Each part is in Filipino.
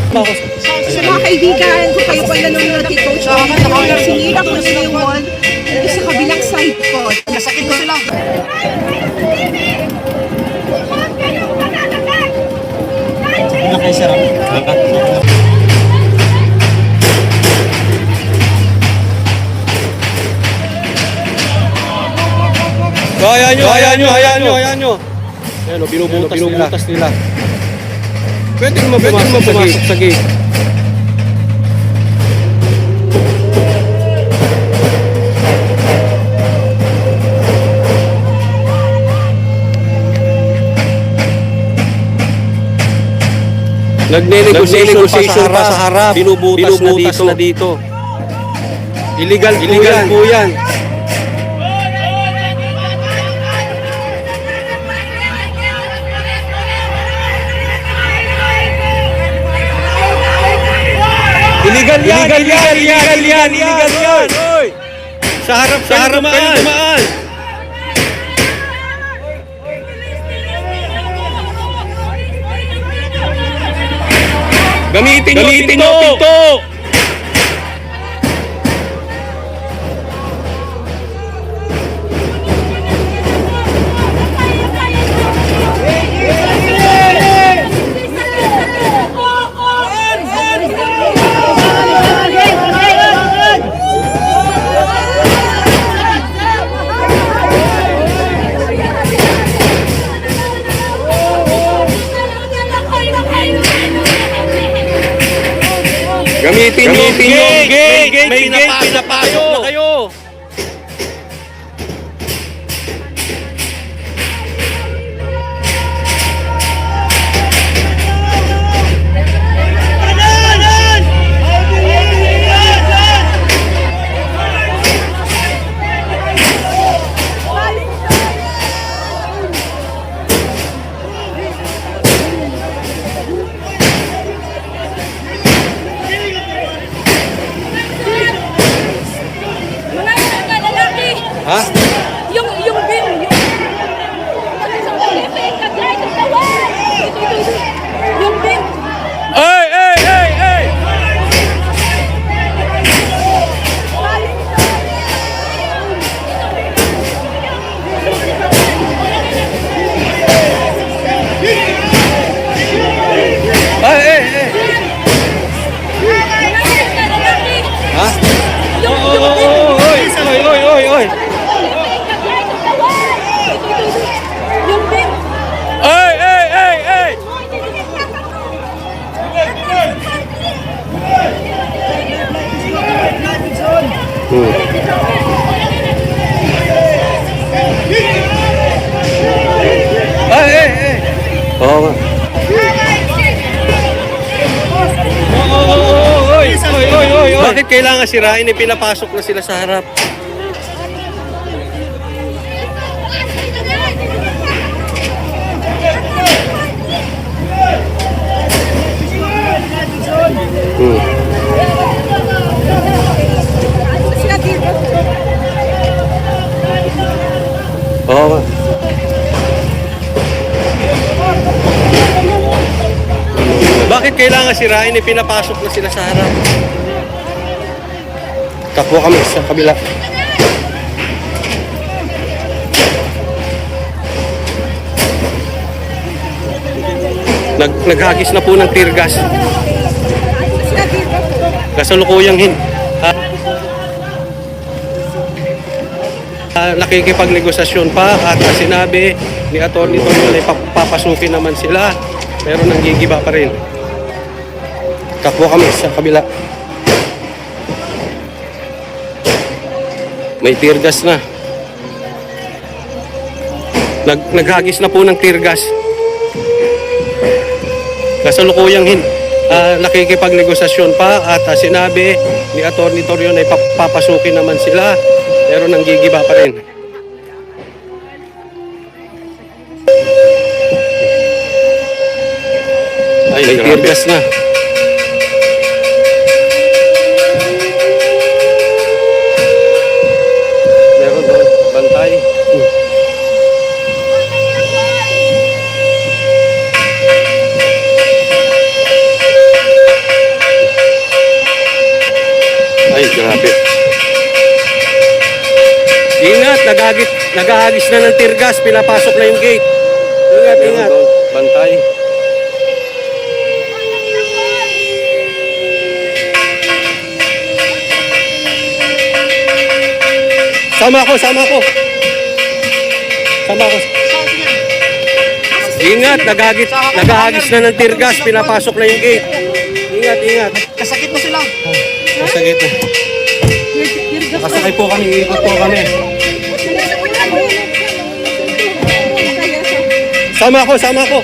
Sa mga kaibigan, kung kayo pa nanonood kay Coach Omar, sinira ko na yung wall sa kabilang side ko. Nasakit ko sila. Hindi na kayo sarap. Hayaan nyo. Ayan o, binubutas nila. Pwede naman pumasok sa gate. Nagne-negotiation pa sa harap. Binubutas na dito. Illegal po yan. Illegal yan. Oy! Sa harap kayo dumaan. Gamitin nyo pinto. Gamitin nyo gate. May pinapasok na kayo. Ha? Yung bin. Yung bin. Ay! Ha? Oy! Yung bin. Ay! Oo nga. Oy! Bakit kailangan sirain? Pinapasok na sila sa harap. Oo nga. Bakit kailangan sirain? Pinapasok na sila sa harap. Takbo kami sa kabila. Naghagis na po ng tear gas. Kasalukuyang nakikipagnegosasyon pa at sinabi ni Atty. Torion ay papasukin naman sila pero nanggigiba pa rin. Takbo kami sa kabila. May tear gas na. Naghagis na po ng tear gas. Kasalukuyang nakikipagnegosasyon pa at sinabi ni Atty. Torion ay papasukin naman sila pero nanggigiba pa rin. Ay, may tear gas na. Meron doon, bantay. nagahagis na ng tear gas, pinapasok na yung gate. Ingat, ingat. Bantay. Sama ako. Sama ako. Ingat, nagahagis na ng tear gas, pinapasok na yung gate. Ingat, ingat. Kasakit mo sila. Masakit na. Nakasakay po kami, ikot po kami. Sama ako. Sama ako.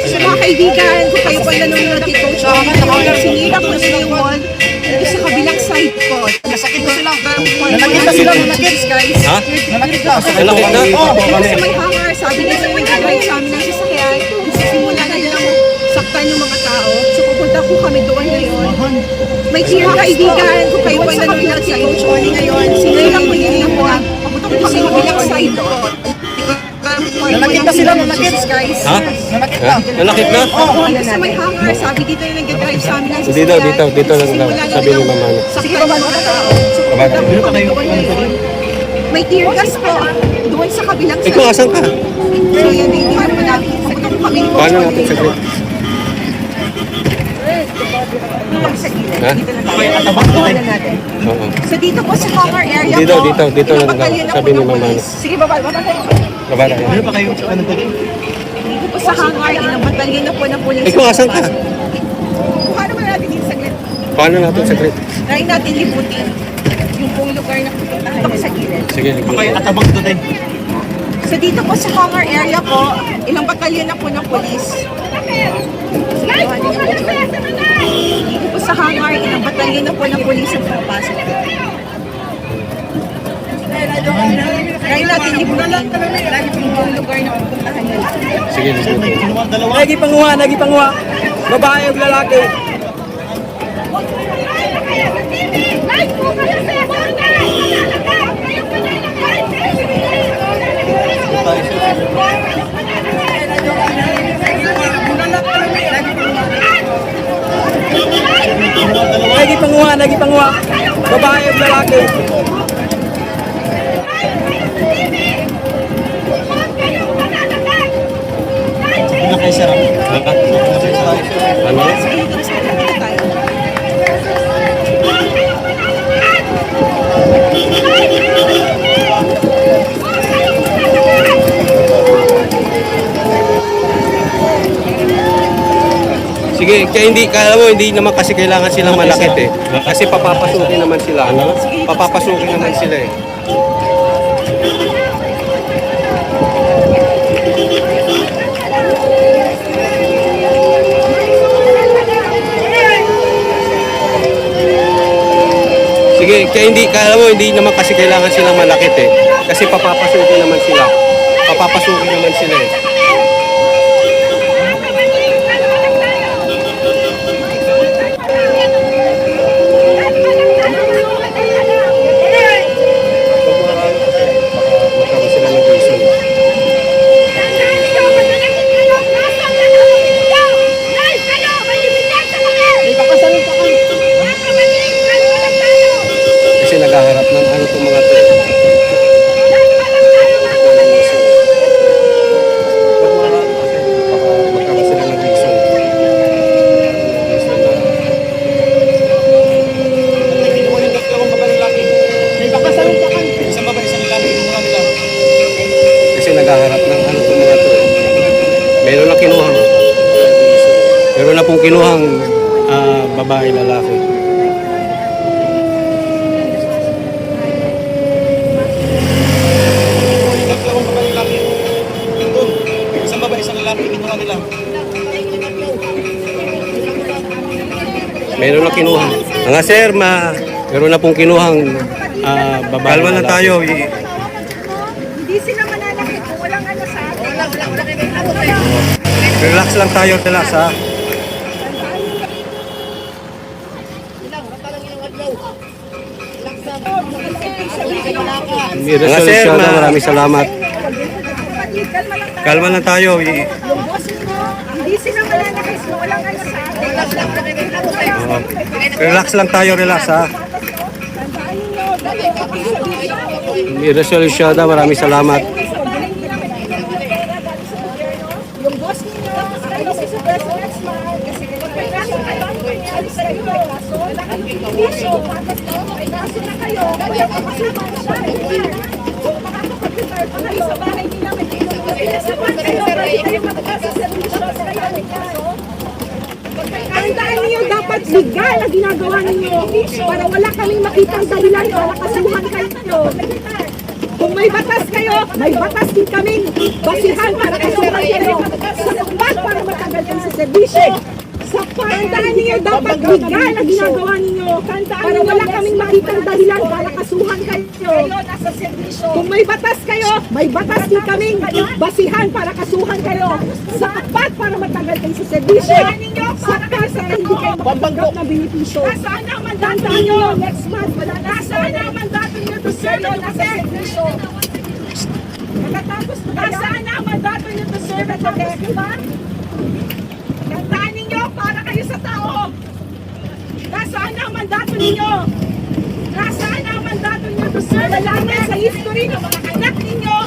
Sa mga kaibigan, kung kayo pa nanonood dito, sinira po nila yung wall sa kabilang side po. Kasakit mo sila. Nanakit na sila, guys. Ha? Nanakit na. Nanakit na? Oo, dito sa may hangar, sabi nila yung drive sa amin ng sasakyan, simula na yun ang saktan yung mga tao. So pupunta po kami doon ngayon. May mga kaibigan, kung kayo pa nanonood sa Coach Oli ngayon, sinira po nila yung wall. Papunta po kami kabilang side po. Nanakit na sila, nanakit. Guys. Ha? Nanakit na. Nanakit na? Oo, dito sa may hangar, sabi dito yung nag-drive sa amin ng sasakyan. Dito lang daw, sabi ni Mama. Saktan yung mga tao. So pupunta po kami doon ngayon. May tear gas po doon sa kabilang side. Ikaw, asan ka? So yun, hindi naman natin. Papunta po kami. Paano natin saglit? Sa gilid. Ha? Dito na tayo. Natin. Oo. So dito po sa hangar area Dito po. lang daw, batalyon na sabi po ni ng Mama. police. Sige, baba tayo. Baba tayo. Ano pa kayo? Ano ba? Dito po sa hangar, ilang batalyon na po ng police. Ikaw, asan ka? Kuha naman natin dito saglit. Paano natin saglit? Try natin libutin yung pong lugar na pupuntahan nila sa gilid. Sige, Okay, atabang to din. So dito po sa hangar area po, ilang batalyon na po ng police. Dito po sa hangar, ilang batalyon na po ng police ang pumapasok. Try natin libutin yung pong lugar na pupuntahan nila. sige. Dalawa. Nagi panguha. Babae o lalaki. Nagi panguha. Babae o lalaki. Ano kayo sarap? Ano? So dito sa dito tayo. Sige, kaya kala mo, hindi naman kasi kailangan silang malakit eh. Kasi papapasukin naman sila. Ano? Papapasukin naman sila eh. Sige, kaya kala mo, hindi naman kasi kailangan silang malakit eh. Kasi papapasukin naman sila. Papapasukin naman sila eh. Magkaroon sila ng reason. Kasi naghaharap ng ano itong mga to. Magkaroon sila ng reason. Isang babae, isang lalaki. Kinuha nila. Kasi naghaharap ng ano itong mga to. Meron na kinuhang. Meron na pong kinuhang babae, lalaki. Dalawang babae, lalaki. Doon. Isang babae, isang lalaki. Kinuha nila. Meron na kinuhang. Mga sir, meron na pong kinuhang babae. Kalma na tayo. Hindi sila mananakit kung walang ano sa atin. Relax lang tayo, relax ha. Mga sir, maraming salamat. Kalma lang tayo. Hindi sila mananakit kung walang ano sa atin. Relax lang tayo, relax ha. Tandaan ninyo, Resolusyada, maraming salamat. Yung boss ninyo, ay si Supervisor next month, kasi magpapasok kayo, alis kayo, kaso, wala kayong issue, may kaso na kayo, kaya makasama siya, kung makakapag-retire pa kayo sa bahay nila, may pinasupan kayo, pwede kayo magkasa servisyo, kaya may kaso. Ang dahil niyo dapat legal na ginagawa ninyo para wala kaming makitang dahilan para kasuhan kayo. Kung may batas kayo, may batas din kaming basihan para kasuhan kayo. Sa kumbat para matagal kayo sa serbisyo. Sa parandahan niyo dapat legal na ginagawa ninyo para wala kaming makitang dahilan para kasuhan kayo. Kung may batas kayo, may batas din kaming basihan para kasuhan kayo. Sa kumbat para matagal kayo sa serbisyo. Sa kasa hindi kayo makatanggap na benepisyo. Nasaan ang mandato niyo? Next month, nasaan ang mandato niyo to serve at sa serbisyo? Nakatapos na nasaan ang mandato niyo to serve at sa serbisyo? Tandaan ninyo para kayo sa tao. Nasaan ang mandato ninyo? Nasaan ang mandato ninyo to serve? Malaman sa history ng mga anak ninyo.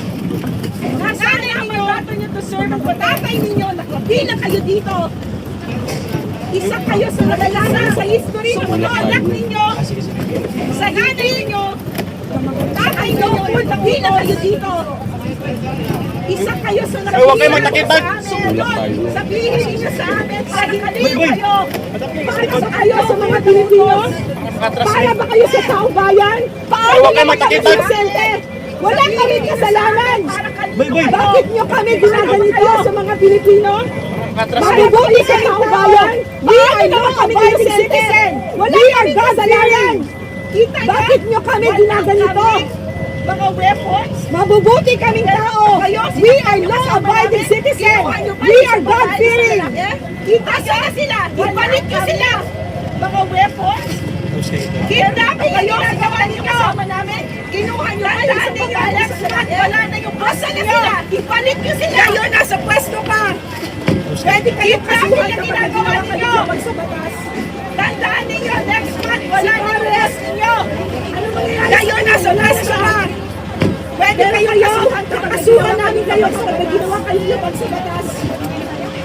Nasaan ang mandato ninyo to serve? Ang patatay ninyo, nakabilang kayo dito. Isa kayo sa nalalaman sa history ng mga anak ninyo. Sa nanay ninyo, tatay nyo, nakabilang kayo dito. Isa kayo sa huwag kayo magtakipan. Sumunod, sabihin ninyo sa amin, pagkaliw kayo. Para sa kayo sa mga Pilipino? Para ba kayo sa tao bayan? Paano huwag kayo naman kami magtakipan. inosente? Wala kami kasalanan. Bakit nyo kami ginaganito sa mga Pilipino? Mabubuti sa tao bayan? Bakit naman kami basic citizen? Wala kami kasalanan. Bakit nyo kami ginaganito? Mga weapons? Mabubuti kaming tao. We are law-abiding citizens. We are God-fearing. Asa na sila? Ibalik nyo sila. Mga weapons? Kidnapping kayo sa gawa ninyo kasama namin. Kinuha nyo pa lahat ng alas at wala na yung asa na sila. Ibalik nyo sila. Kayo nasa pwesto ka. Pwede kayo kasuhan na ginagawa ninyo. Tandaan ninyo, next month, wala na yung rest ninyo. Kayo nasa pwesto ka. Pwede kayo kasuhan, kakasuhan namin kayo kapag may ginawa kayo labag sa batas.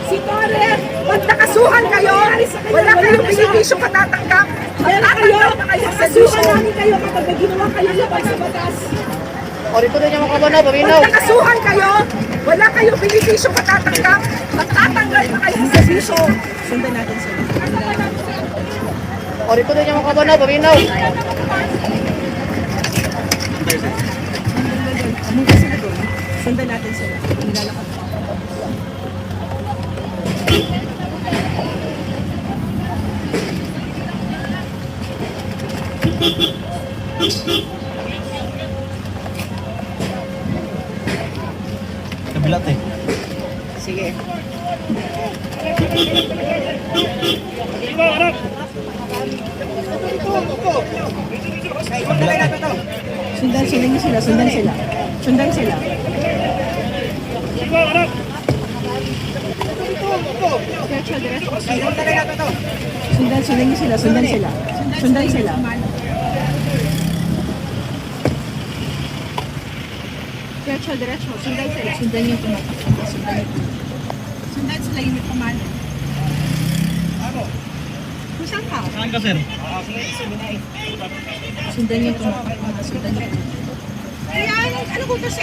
Si Torre, pag nakasuhan kayo, wala kayong benepisyo katatanggap. Pag kakasuhan namin kayo kapag may ginawa kayo labag sa batas. Pag nakasuhan kayo, wala kayong benepisyo katatanggap. Magtatanggal na kayo sa serbisyo. Sundan natin sila. Sundan natin sila. Nilalakad. Kabilat eh. Sige. Sundan sila. Sundan sila. Sundan sila. Diretso. Sundan yung tumatakbo. Sundan sila yung pamalo. Kung saan ka? Saan ka, sir? Sundan yung tumatakbo. Sundan yung kaya ano ko kasi?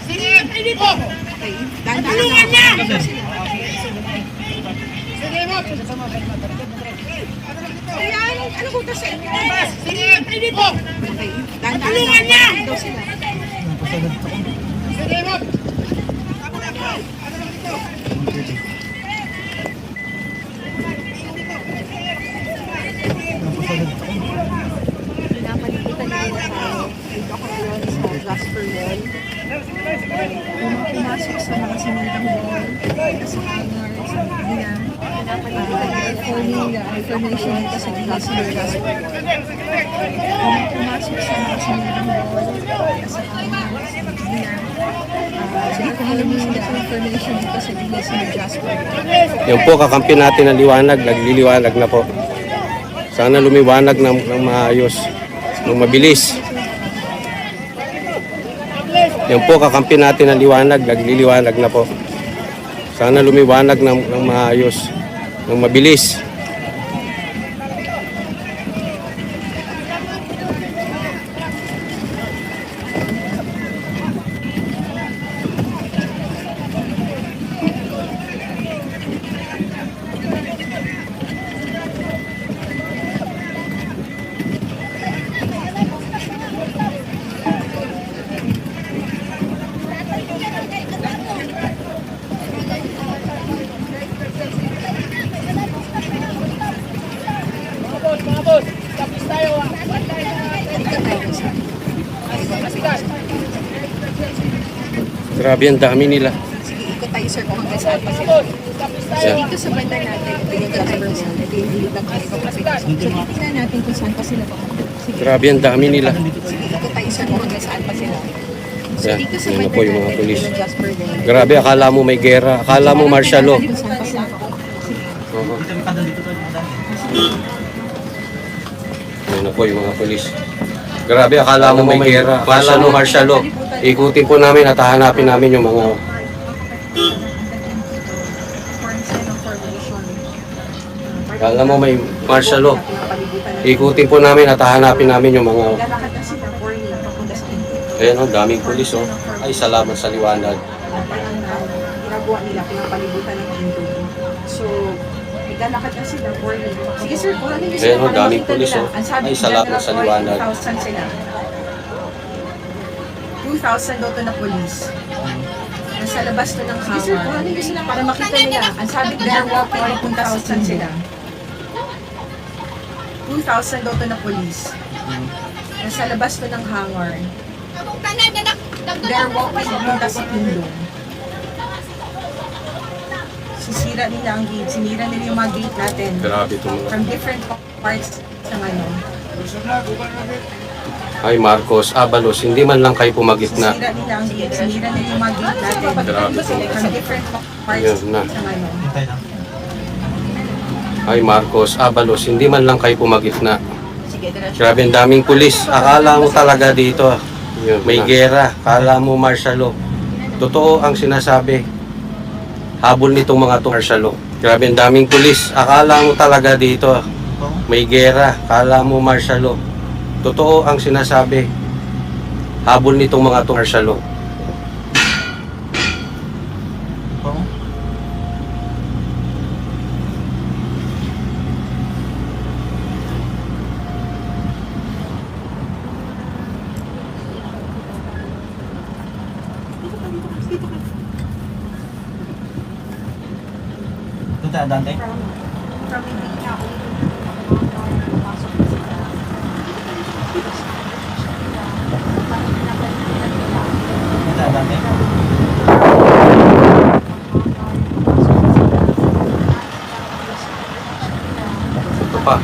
Sige, dito! Okay, tulungan niya! Sige, mo! Kaya ano ko kasi? Sige, dito! Okay, tulungan niya! Sige, mo! Pinapalikitan nila tayo. Dito ako ngayon sa Jasper Mall. Pumasok sa mga simandang mall, sa hangar, sa Pina. Forming information dito sa Jasper Mall. Pumasok sa mga simandang mall, sa hangar, sa Pina. Forming information dito sa Jasper Mall. Yan po, kakampi natin ang liwanag. Nagliliwanag na po. Sana lumiwanag ng maayos, ng mabilis. Yan po, kakampi natin ng liwanag. Nagliliwanag na po. Sana lumiwanag ng maayos, ng mabilis. Grabe, ang dami nila. Ikot tayo sir kung hanggang saan pa sila. So dito sa banda natin, ito yung government, ito yung gilid ng kanila. So titignan natin kung saan pa sila papunta. Sige, Grabe, ang dami nila. ikot tayo sir kung hanggang saan pa sila. So Yan, dito sa yan na banda po yung mga natin, pulis. ito yung Jasper Lane. Grabe, akala mo may gera. Akala mo martial law. Kung saan pa sila papunta. Oo. Yan na po yung mga pulis. Grabe, akala mo may gera. Akala mo martial law. Ikutin po namin at hahanapin namin yung mga... Akala mo may martial law. Ikutin po namin at hahanapin namin yung mga... Lalakad na sila for papunta sa Indo. Ayan o, daming pulis o. Ay, salamat sa liwanag. Parang ginagawa nila, pinapalibutan ng Indo. So, naglalakad na sila for sige sir, kung ano yung Ayan o, para daming makita pulis nila. o. Ang sabi Ay, nila salamat sa for liwanag. 2,000 sila. 2,000 daw to na police. Nasa labas to ng hangar. Sige sir, kung ano yung sila para makita nila. Ang sabi nila, walking ay 2,000 sila. 2,000 daw to na police. Nasa labas to ng hangar. They're walking papunta sa Kingdom. Sisira nila ang gate. Sinira nila yung mga gate natin. Grabe ito mga... From different parts sa ngayon. Ay, Marcos, Abalos, hindi man lang kayo pumagitna. Sinira nila ang gate. Sinira nila yung mga gate natin. Grabe ito. From different parts Yun na. sa ngayon. Ay, Marcos, Abalos, hindi man lang kayo pumagitna. Sige, diretso. Grabe, ang daming pulis. Akala mo talaga dito, may gera. Akala mo martial law. Totoo ang sinasabi. Habol nitong mga to martial law. Grabe, ang daming pulis. Akala mo talaga dito, may gera. Akala mo martial law. Totoo ang sinasabi. Habol nitong mga to martial law. Doon tayo, Dante. From hindi na ako. Doon tayo, Dante. Ito pa.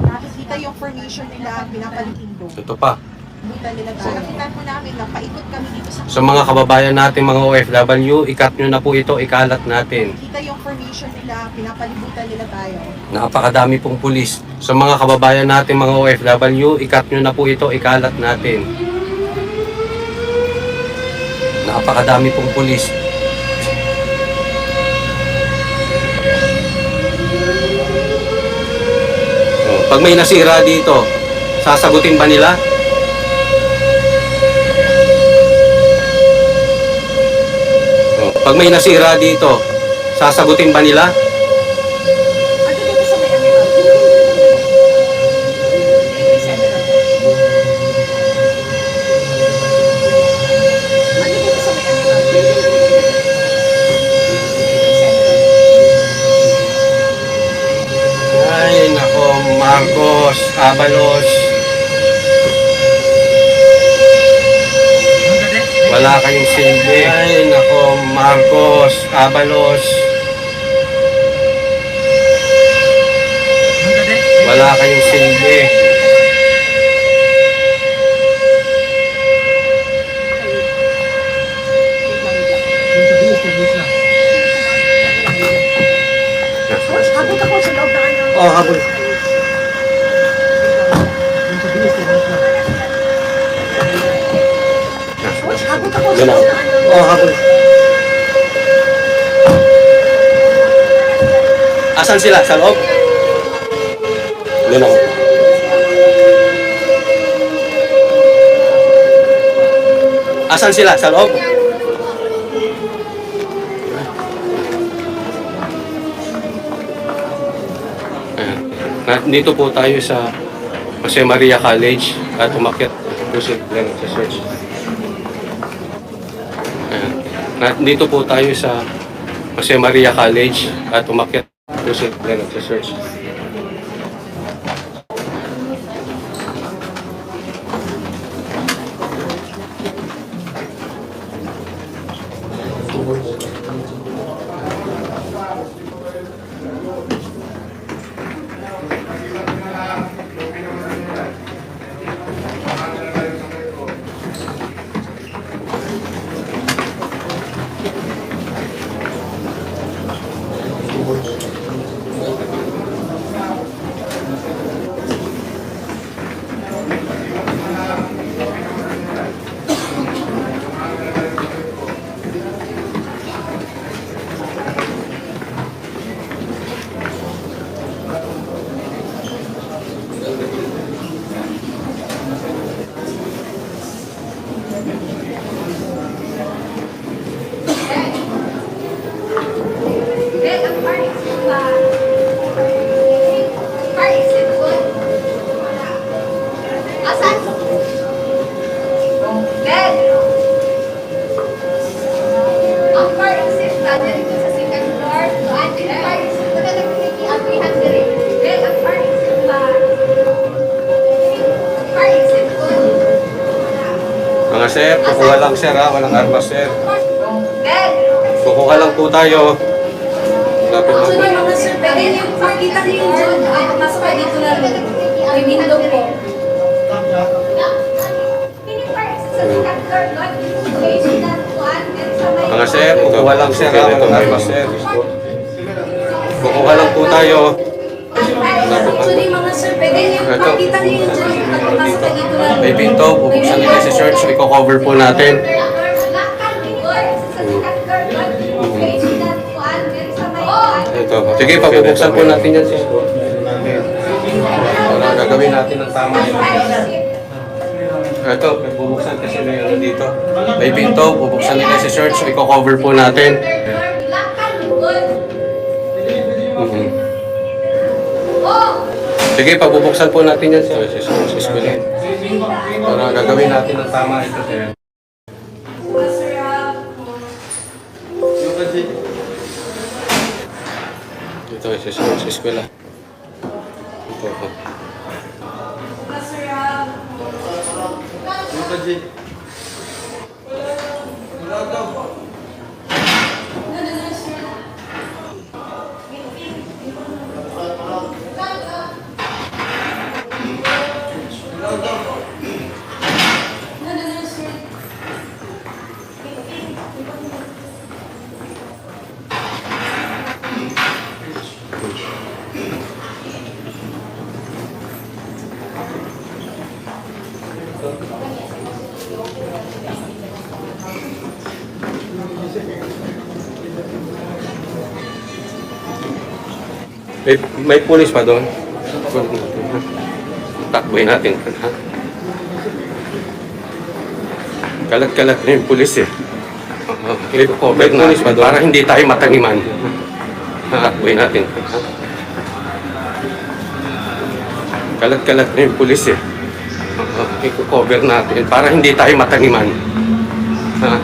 Nakikita yung formation nila, pinapalitin doon. Ito pa. Buta nila tayo. Nakita po namin na paikot kami dito sa Sa mga kababayan natin, mga OFW, ikat nyo na po ito, ikalat natin. Kita yung formation nila, pinapalibutan nila tayo. Napakadami pong pulis. Sa mga kababayan natin, mga OFW, ikat nyo na po ito, ikalat natin. Napakadami pong pulis. Oh, pag may nasira dito, sasagutin ba nila? Oh, pag may nasira dito, sasagutin ba nila? Ano dito sa may Emerald? Dito sa Emerald. Ano dito sa may Emerald? Dito sa Emerald. Ay, nako, Marcos, Abalos. Wala kayong silbi. Ay, nako, Marcos, Abalos. Wala kayong silbi. Habot ako sa loob na ano. Oh, habol. Doon ako. Oh, habol. Asan sila? Sa loob? Doon ako. Asan sila? Sa loob? Dito po tayo sa Jose Maria College at umakyat po sa church. Dito po tayo sa Jose Maria College at umakyat po sa church. Mga sir, kukuha lang sir ha, walang armas sir. Kukuha lang po tayo. Lapit lang po. Mga sir, pwede niyo pakita niyo dyan. Mas pwede dito na rin. May window po. Mga sir, kukuha lang sir ha, walang armas sir. Kukuha lang po tayo. Actually, mga sir, pwede niyo pakita niyo dyan. Mas pwede dito na rin. May pinto, bubuksan nila si church, i-cover po natin. Ito. Sige, pabubuksan po natin yan sis. Para gagawin natin ang tama. Ito, bubuksan kasi na yun dito. May pinto, bubuksan nila si church, i-cover po natin. Sige, pabubuksan po natin yan sis. Para gagawin natin ang tama ito sir. Ito sa eskwela. Ito. May pulis pa doon. Takboy natin. Ha? Kalat-kalat na yung pulis eh. May pulis pa doon. Para hindi tayo matangiman. Takboy natin. Ha? Kalat-kalat na yung pulis eh. I-cover natin. Para hindi tayo matangiman. Ha?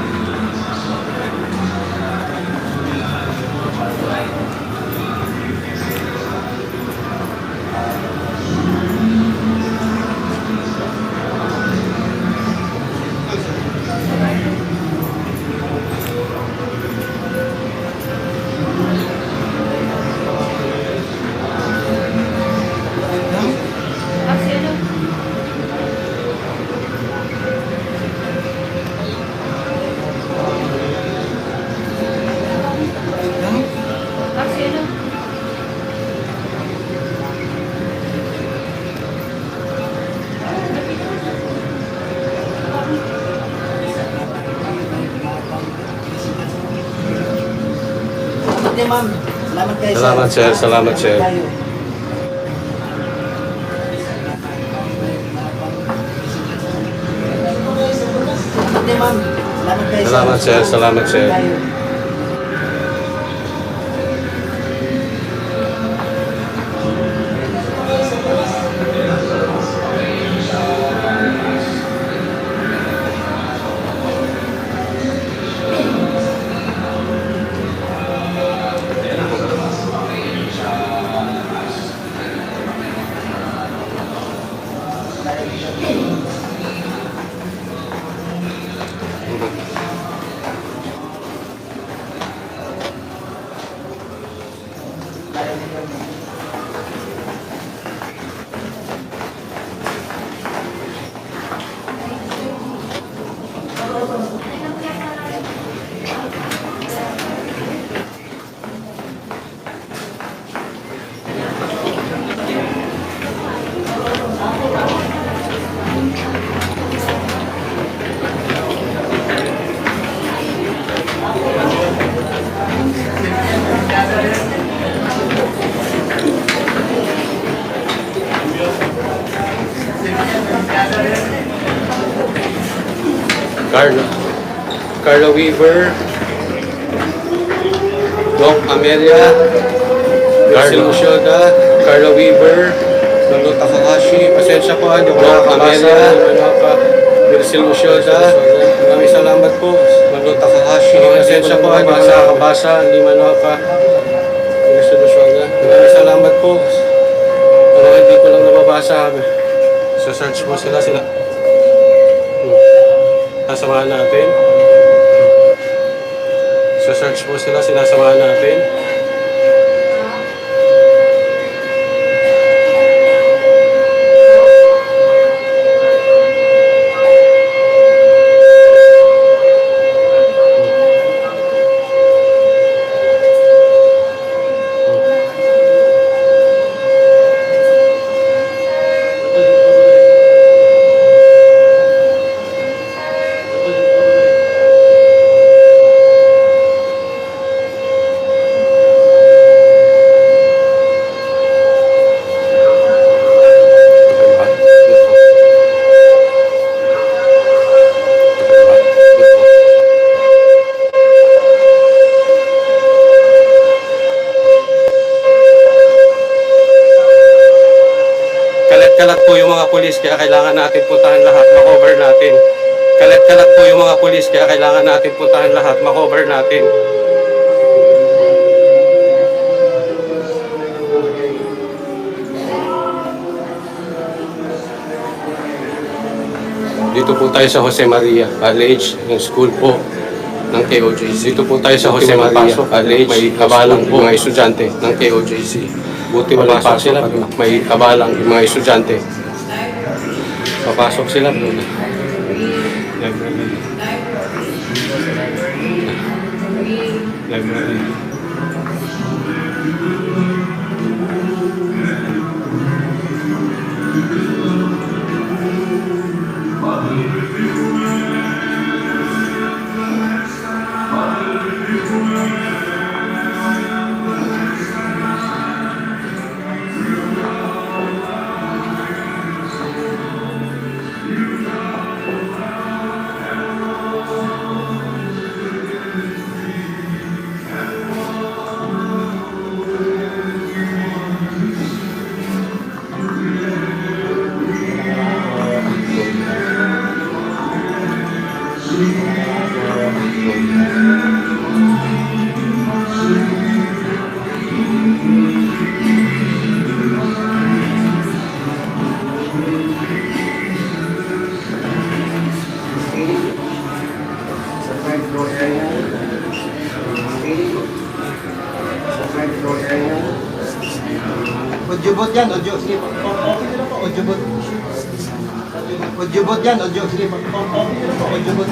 ma'am. Salamat kayo, Salamat, sir. Salamat, sir. Hindi, ma'am. Salamat kayo, Salamat, sir. Salamat, sir. Carla Weaver, Doc Amelia, Carla Ushioda, Carla Weaver, Lolo Takahashi, pasensya po Doc Amelia, Virgil Ushioda, maraming salamat po, Lolo Takahashi, pasensya po sa kabasa, Limanapa, Virgil Ushioda, maraming salamat po, pero hindi ko lang nababasa, search po sila. Sasamahan natin. Sa-search po sila, sinasamahan natin. Kalat-kalat po yung mga pulis, kaya kailangan natin puntahan lahat, makover natin. Kalat-kalat po yung mga pulis, kaya kailangan natin puntahan lahat, makover natin. Dito po tayo sa Jose Maria College, yung school po ng KOJC. Dito po tayo sa Jose Maria College, may kabalang po mga estudyante ng KOJC. Buti walang pasok sila, may kabalang yung mga estudyante. Papasok sila. Library. Ujubot yan, Ojo. Sige, okay na po, Ujubot. Ujubot yan, Ojo. Sige, okay na po, Ujubot.